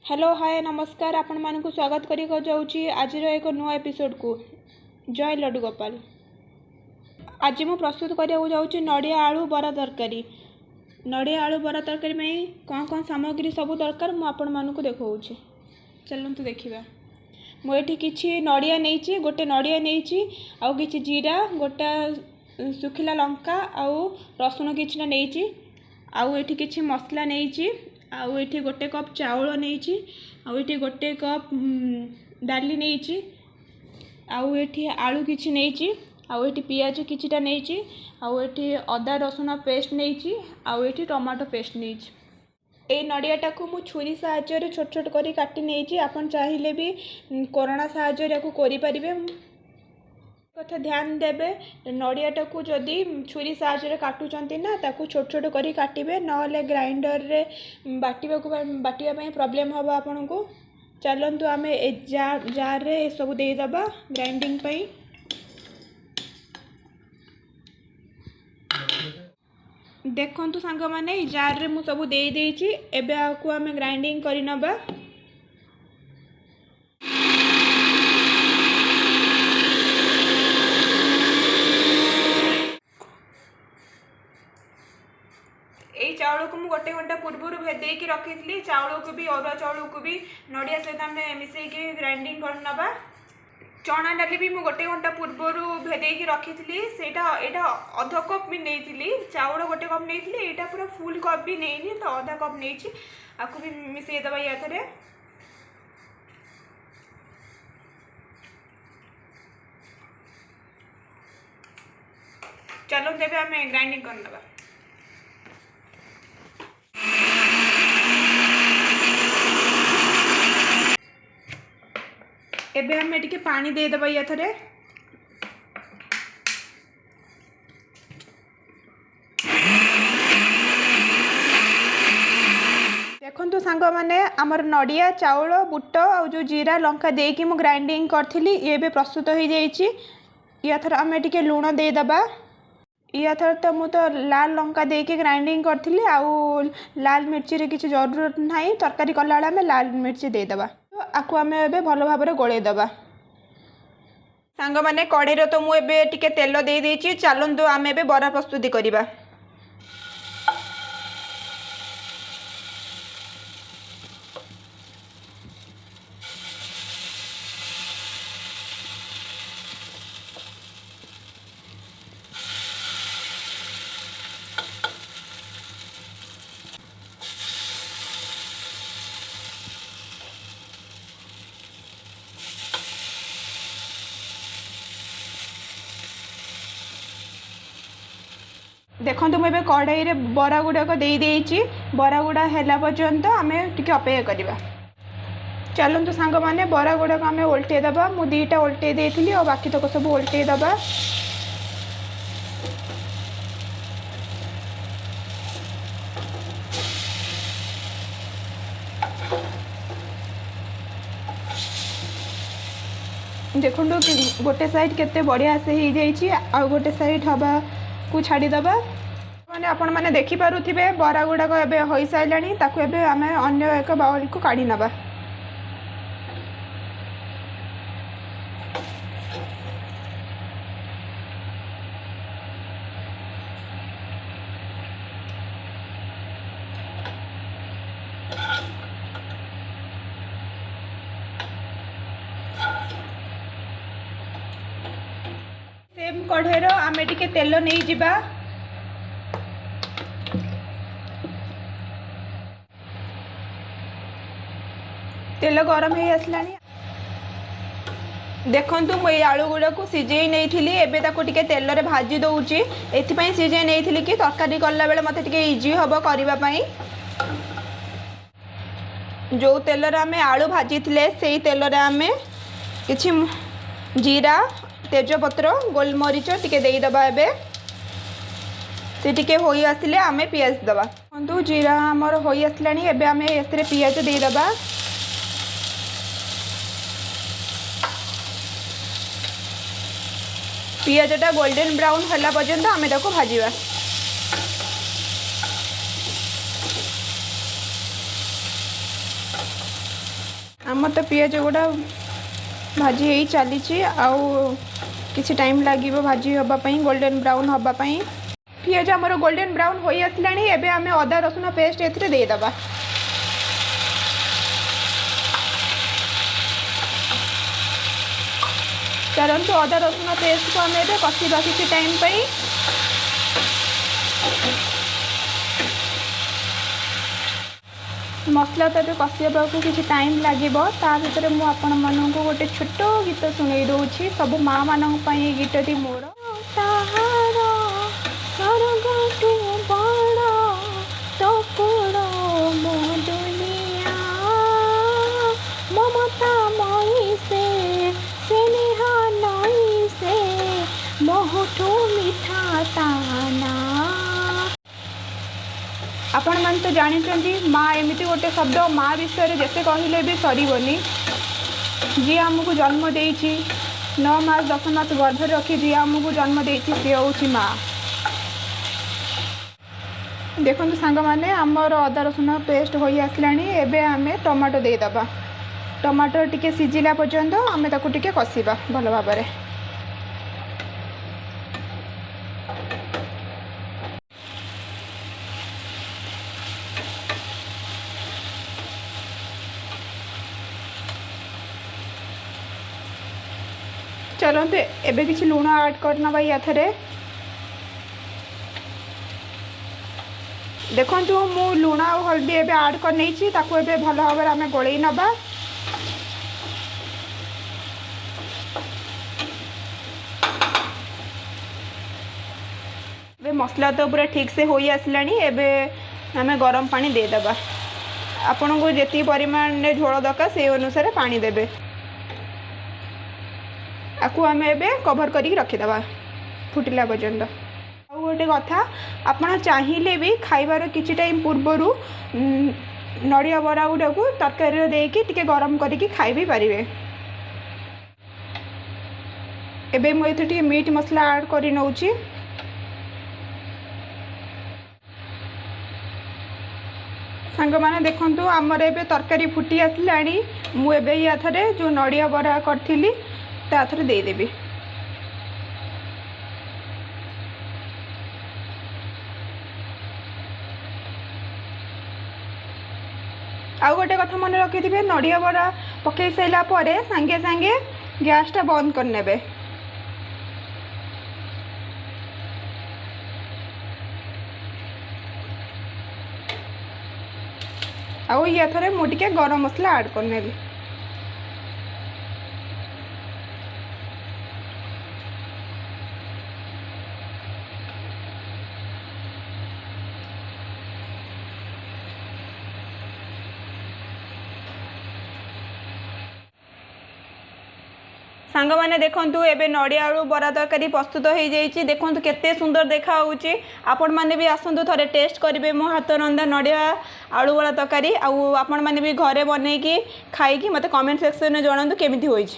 Hello hi नमस्कार आपण मानक स्वागत करी जाऊँगी आज एक नुआ एपिसोड को। जय लड्डू गोपाल। आज मु प्रस्तुत करने जाऊँगी नड़िया आलू बरा तरकारी। नड़िया आलू बरा तरकारी में कौन कौन सामग्री सब दरकार मु आपण मानक देखा। चलतु देखा। मुझे किसी नड़िया नहीं गोटे नड़िया नहीं आउ कि जीरा गोटा सुखिला लंका आउ रसुण किछिना नहीं आउ एठी किछि मसला नहीं आउ एठी गोटे कप चाउल नहीं आउ एठी गोटे कप डाली नहीं आउ एठी आलू किछि नहीं आउ एठी पियाज किछिटा नहीं आउ एठी अदा रसुण पेस्ट नहीं आउ एठी टमाटो पेस्ट नहीं। ए नड़ियाटा को मु छुरी साहाय्य छोट छोट करी काटी नहीं आपन चाहिए भी कोरोना साहाय्य को करि परिबे। कथा ध्यान देबे नड़ियाटा को जदि छुरी साहाय्य काटुचंती ना ताकू छोट छोट करी काटिबे नहले ग्राइंडर रे बाटिबा प्रॉब्लम हबो आपन को। चलंतु आमे ए जार रे सब दे दबा ग्राइंडिंग पई। देखंतु सांग माने जार रे मु सब दे देछि एबे आकू आमे ग्राइंडिंग करि नबा। चाउल को मुझे गोटे घंटा पूर्व भेदे रखी थी। चाउल को भी अरुआ चाउल को भी नड़िया सहित आम मिसेक ग्राइंडिंग करनबा। चना डाली भी मुझे गोटे घंटा पूर्व भेदे रखी थी। सेटा अध कप भी नहीं चाउल गोटे कप नहीं यहाँ पूरा फुल कप भी नहीं तो अधा कप नहीं आपको भी मिसई दबा या थे। चलो तेज आम ग्राइंडिंग करनबा। एबे हमें टिके पानी दे दबा या थरे। देखंतु सांग माने हमर नड़िया चाउल बुट और जो जीरा लंका देकी मु ग्राइंडिंग करथिली ये बे प्रस्तुत हो जाइछि। या थर हमें टिके लूण दे दबा। या थर तो मु तो लाल लंका देकी ग्राइंडिंग करथिली आउ लाल मिर्ची रे किछि जरूरत नाही तरकारी कला में लाल मिर्ची दे दबा। आपको आम ए भल भाव गोले दबा। सांग माने कढ़े तो मुझे टिके तेल दे देछि। चलंतु आम ए बरा प्रस्तुति करिबा। देखो मुझे कढ़ाई रे बरा गुड़ाक दे देछि। बरा गुड़ा है पर्यंत आम टिके अपेक्षा करवा। चलतु सांग माने बरा गुड़ाक आम ओल्टे दबा। मु दीटा ओल्टे देथिली और बाकी तक सब ओल्टे दबा। देखो गोटे साइड केते बढ़िया से हो जाइए आ गोटे साइड हवा को छाड़ी दबा। माने आपण माने देखि पारुथिबे बरा गुड़ाक एबे होई साइलानी ताकू एबे आमे अन्य एक बाउल को काढी नबा। सेम कढ़ेर आमे टिके तेल नहीं जिबा। तेल गरम हो आसलानी। देखंतु मुझे आलू गुड़ा को सिझे नहीं थी एबे ताको टिके तेल रे भाजी दउची। एथिपई सिझे नहीं थी कि तरकारी कला बेले मते टिके इजी हबो करिबा पई। जो तेल रे आमे आलू भाजी थिले सेही तेल रे आमे किछि जीरा तेजपत्र गोलमरीच टिके देई दबा। एबे से टिके होई आसिले आमे पियाज दबा। देखंतु जीरा हमर होई आसलानी एबे आमे एतरे पियाज देई दबा। पियाजटा गोल्डन ब्राउन होला पर्यंत आमे ताको भाजीबा। आम तो पिज गुड़ा भाजी ही चली किसी टाइम लगे भाजी हाँपाई गोल्डन ब्राउन हाँपाई पिज आमर गोल्डन ब्राउन हो आसला एवं आम अदा रसुण पेस्ट एदेबा चलतु अदा रसुण पेस्ट को आम कषा किसी टाइम पर मसला तो कषा को किसी टाइम लगे भर मुझे गोटे छोट गीत शुणी दूसरी सब माँ मान गीतटी मोर ममता मई से स्नेहा नई से बहुठू मिठा ताना आपण मान तो जानी माँ एमती गोटे शब्द माँ विषय जिते कहले भी सरबनी जी आमको जन्म देती 9 मास 10 मास गर्भ रखी जी आमको जन्म देती सी हूँ माँ। देखो सांग मैंने आमर अदा रसुण पेस्ट हो आसला एवं आम टमाटो देदबा टमाटो टिके सिझिला पर्यंत आम ताकू टिके कषा भल भाव में चलते एबे किसी लुण ऐड करना भाई या थे देखु मु लुण और हल्दी एबे ऐड कर नहीं ताकू एबे भल भाव में आम गोलई नबा मसला तो पूरा ठीक से हो आसला एबे आम गरम पानी देदबा आपन को जी परिमाण में झोल दरकार से अनुसार पानी देबे आपको आम एवं कभर कर रखीदे फुटिला पर्यंत। आउ गोटे कथा आपड़ चाहिए भी खाइबार किसी टाइम पूर्वर नड़िया बरा गुड़ा को तरकारी देकी टिके गरम करके खाई भी पारे। एबे मुझे मीट मसला ऐड कर नौची सांग मैंने देखु आमर एबे तरकारी फुटी आसला मुझे या थे जो नड़िया बरा करी ताथरे देदेवी आउ गोटे कथा मन रखी थे नड़िया बरा पकई सारा सांगे सांगे गैस टा बंद करने आउ या थे मुझे गरम मसला ऐड करने सांग मैंने देखु एबे नड़िया आलू बरा तरकारी प्रस्तुत हो जाइए देखु केते सुंदर देखा आपण मैंने भी आसतु थे टेस्ट करेंगे मो हाथ रंधा नड़िया आलू बरा तरकारी आपण मैंने भी घरे बनईकी खाई मत कमेंट सेक्शन में जनातु केमिति होइछि।